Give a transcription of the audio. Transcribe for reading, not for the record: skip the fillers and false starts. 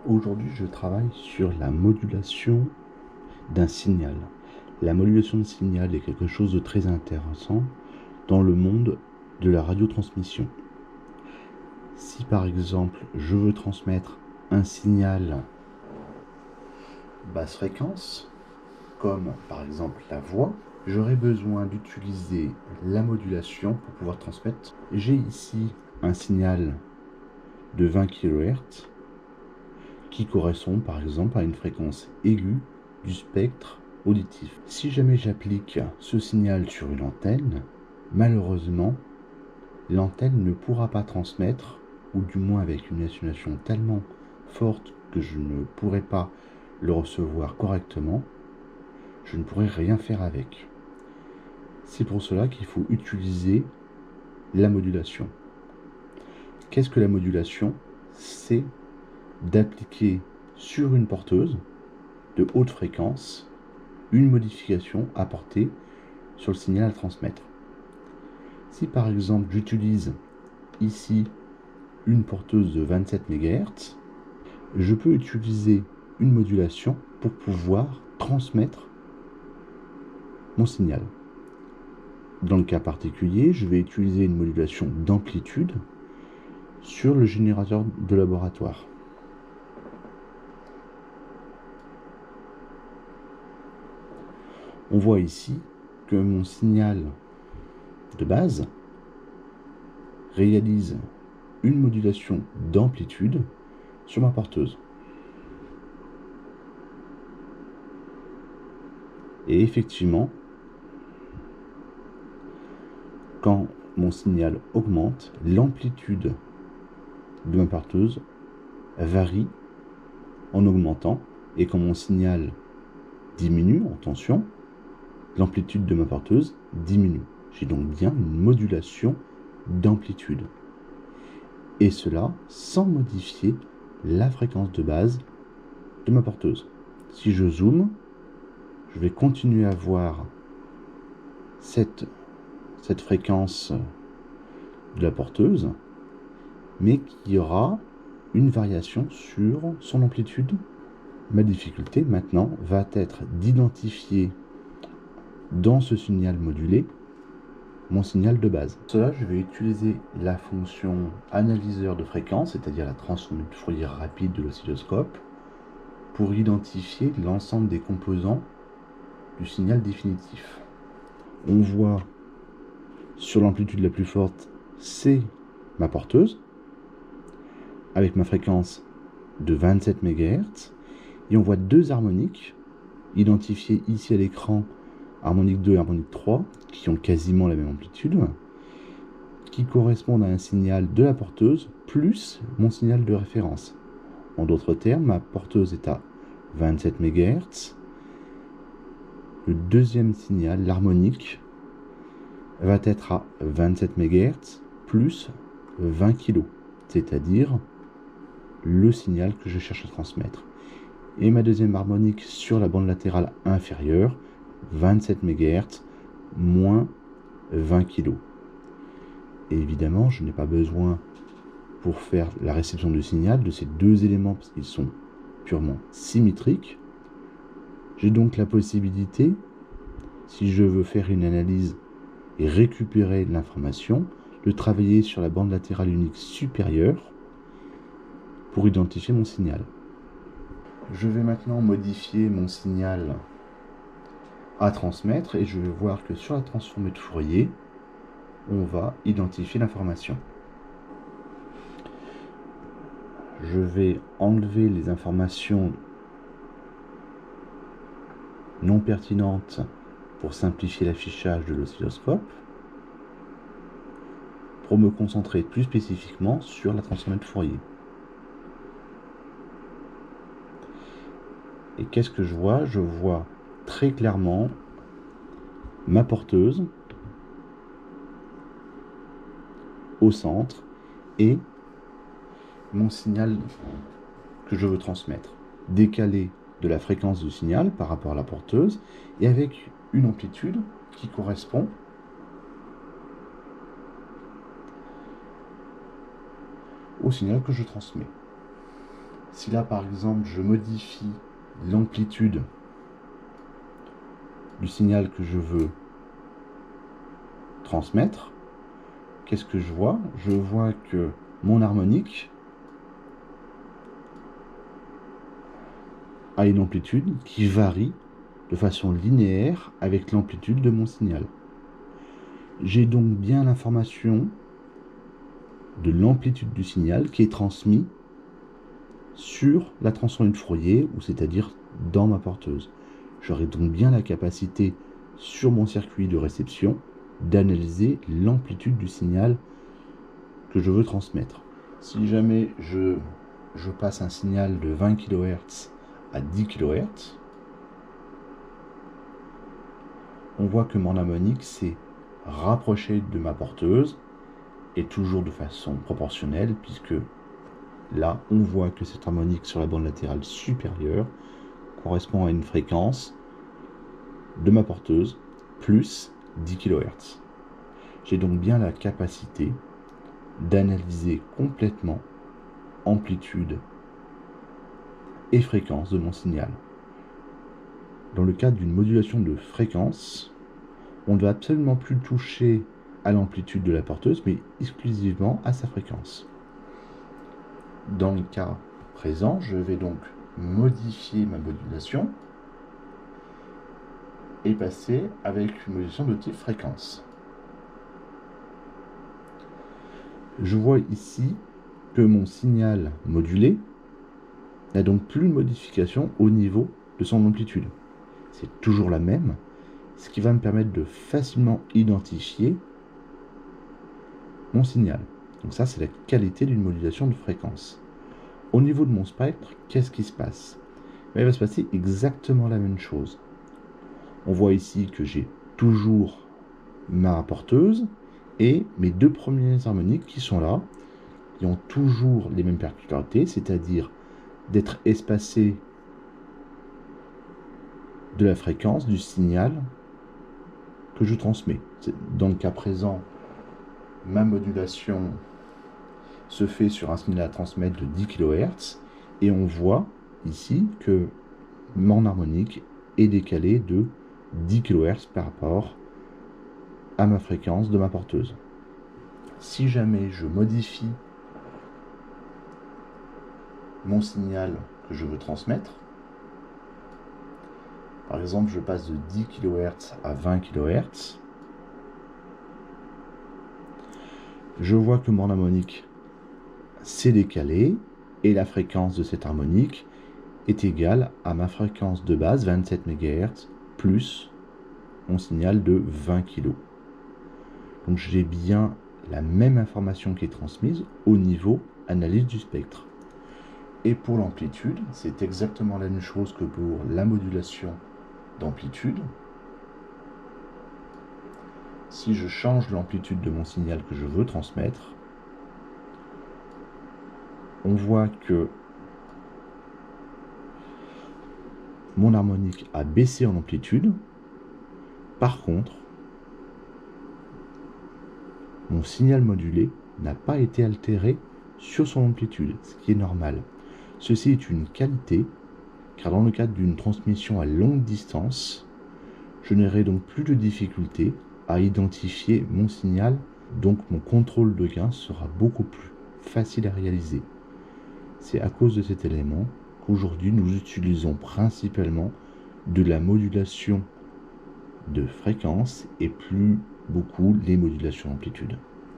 Aujourd'hui, je travaille sur la modulation d'un signal. La modulation de signal est quelque chose de très intéressant dans le monde de la radiotransmission. Si par exemple je veux transmettre un signal basse fréquence, comme par exemple la voix, j'aurai besoin d'utiliser la modulation pour pouvoir transmettre. J'ai ici un signal de 20 kHz qui correspond par exemple à une fréquence aiguë du spectre auditif. Si jamais j'applique ce signal sur une antenne, malheureusement, l'antenne ne pourra pas transmettre, ou du moins avec une atténuation tellement forte que je ne pourrai pas le recevoir correctement, je ne pourrai rien faire avec. C'est pour cela qu'il faut utiliser la modulation. Qu'est-ce que la modulation? C'est d'appliquer sur une porteuse de haute fréquence une modification apportée sur le signal à transmettre. Si par exemple j'utilise ici une porteuse de 27 MHz, je peux utiliser une modulation pour pouvoir transmettre mon signal. Dans le cas particulier, je vais utiliser une modulation d'amplitude sur le générateur de laboratoire. On voit ici que mon signal de base réalise une modulation d'amplitude sur ma porteuse. Et effectivement, quand mon signal augmente, l'amplitude de ma porteuse varie en augmentant, et quand mon signal diminue en tension, l'amplitude de ma porteuse diminue. J'ai donc bien une modulation d'amplitude. Et cela sans modifier la fréquence de base de ma porteuse. Si je zoome, je vais continuer à voir cette fréquence de la porteuse, mais qui aura une variation sur son amplitude. Ma difficulté maintenant va être d'identifier dans ce signal modulé mon signal de base. Pour cela, je vais utiliser la fonction analyseur de fréquence, c'est-à-dire la transformée de Fourier rapide de l'oscilloscope, pour identifier l'ensemble des composants du signal définitif. On voit sur l'amplitude la plus forte, c'est ma porteuse, avec ma fréquence de 27 MHz, et on voit deux harmoniques identifiées ici à l'écran, harmonique 2 et harmonique 3, qui ont quasiment la même amplitude, qui correspondent à un signal de la porteuse plus mon signal de référence. En d'autres termes, ma porteuse est à 27 MHz. Le deuxième signal, l'harmonique, va être à 27 MHz plus 20 kg, c'est-à-dire le signal que je cherche à transmettre. Et ma deuxième harmonique sur la bande latérale inférieure, 27 MHz moins 20 kg. Et évidemment, je n'ai pas besoin, pour faire la réception du signal, de ces deux éléments parce qu'ils sont purement symétriques. J'ai donc la possibilité, si je veux faire une analyse et récupérer l'information, de travailler sur la bande latérale unique supérieure pour identifier mon signal. Je vais maintenant modifier mon signal à transmettre et je vais voir que sur la transformée de Fourier, on va identifier l'information. Je vais enlever les informations non pertinentes pour simplifier l'affichage de l'oscilloscope, pour me concentrer plus spécifiquement sur la transformée de Fourier. Et qu'est-ce que je vois? Je vois très clairement ma porteuse au centre et mon signal que je veux transmettre, décalé de la fréquence du signal par rapport à la porteuse et avec une amplitude qui correspond au signal que je transmets. Si là par exemple je modifie l'amplitude du signal que je veux transmettre, qu'est-ce que je vois? Je vois que mon harmonique a une amplitude qui varie de façon linéaire avec l'amplitude de mon signal. J'ai donc bien l'information de l'amplitude du signal qui est transmis sur la transformée de Fourier, ou c'est-à-dire dans ma porteuse. J'aurai donc bien la capacité sur mon circuit de réception d'analyser l'amplitude du signal que je veux transmettre. Si jamais je passe un signal de 20 kHz à 10 kHz, on voit que mon harmonique s'est rapproché de ma porteuse, et toujours de façon proportionnelle, puisque là, on voit que cette harmonique sur la bande latérale supérieure correspond à une fréquence de ma porteuse plus 10 kHz. J'ai donc bien la capacité d'analyser complètement amplitude et fréquence de mon signal. Dans le cadre d'une modulation de fréquence, on ne doit absolument plus toucher à l'amplitude de la porteuse, mais exclusivement à sa fréquence. Dans le cas présent, je vais donc modifier ma modulation et passer avec une modulation de type fréquence. Je vois ici que mon signal modulé n'a donc plus de modification au niveau de son amplitude. C'est toujours la même, ce qui va me permettre de facilement identifier mon signal. Donc ça, c'est la qualité d'une modulation de fréquence. Au niveau de mon spectre, qu'est-ce qui se passe? Il va se passer exactement la même chose. On voit ici que j'ai toujours ma porteuse et mes deux premiers harmoniques qui sont là, qui ont toujours les mêmes particularités, c'est-à-dire d'être espacés de la fréquence du signal que je transmets. Dans le cas présent, ma modulation se fait sur un signal à transmettre de 10 kHz et on voit ici que mon harmonique est décalé de 10 kHz par rapport à ma fréquence de ma porteuse. Si jamais je modifie mon signal que je veux transmettre, par exemple je passe de 10 kHz à 20 kHz, je vois que mon harmonique s'est décalé et la fréquence de cette harmonique est égale à ma fréquence de base 27 MHz plus mon signal de 20 kg. Donc j'ai bien la même information qui est transmise au niveau analyse du spectre. Et pour l'amplitude, c'est exactement la même chose que pour la modulation d'amplitude. Si je change l'amplitude de mon signal que je veux transmettre, on voit que mon harmonique a baissé en amplitude. Par contre, mon signal modulé n'a pas été altéré sur son amplitude, ce qui est normal. Ceci est une qualité, car dans le cadre d'une transmission à longue distance, je n'aurai donc plus de difficulté à identifier mon signal, donc mon contrôle de gain sera beaucoup plus facile à réaliser. C'est à cause de cet élément qu'aujourd'hui nous utilisons principalement de la modulation de fréquence et plus beaucoup les modulations d'amplitude.